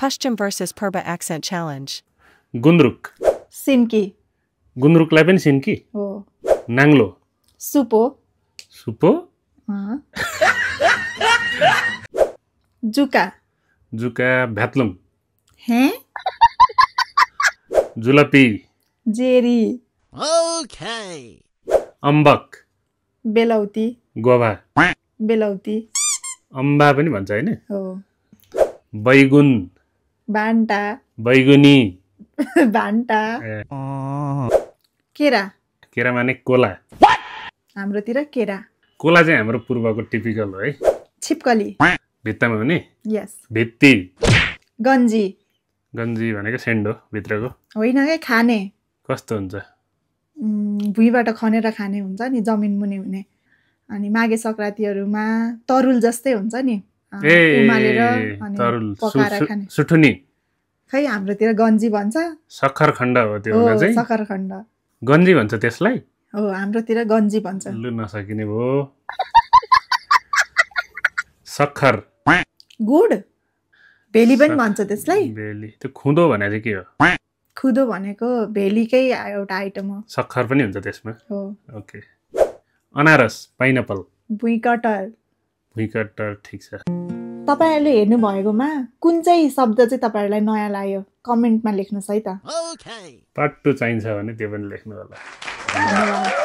Pashtum versus Purba accent challenge. Gundruk sinki गुन्द्रुकलाई पनि सिन्की हो नाङ्लो सुपो सुपो जुका जुका भ्यात्लुम हे जुलपी जेरी अम्बक बेलौती गोवा बेलौती अम्बा पनि भन्छ हैन हो बैगुन बान्टा बैगुनी बान्टा केरा केरा माने कोला हाम्रोतिर केरा कोला चाहिँ हाम्रो पूर्वको टिपिकल हो है छिपकली भित्तामा हुने यस भित्ती गन्जी गन्जी भनेको सेन्डो भित्रको होइन के खाने कस्तो हुन्छ भुइँबाट खनेर खाने हुन्छ नि जमिन मुनि हुने अनि माघे संक्रान्तिहरूमा तरुल जस्तै हुन्छ नि उमालेर अनि तरुल पकाएर खाने सुठुनी खै हाम्रोतिर गन्जी भन्छ सक्खरखण्ड हो त्यो हो चाहिँ सक्खरखण्ड गन्जी भन्छ त्यसलाई हो हाम्रोतिर गन्जी भन्छ लु नसकिने भयो सक्खर गुड भेली पनि भन्छ त्यसलाई बेली त्यो खुँदो भने चाहिँ के हो खुदो भनेको भेलीकै एउटा आइटम हो सक्खर पनि हुन्छ त्यसमा हो ओके अनारस पाइनएप्पल भुइँकटर भुइँकटर ठिक छ तपाईहरुले हेर्नु भएकोमा कुन चाहिँ शब्द चाहिँ तपाईहरुलाई नयाँ लाग्यो कमेन्टमा लेख्नुस् है त पार्ट 2 चाहिन्छ भने त्यो पनि लेख्नु होला धन्यवाद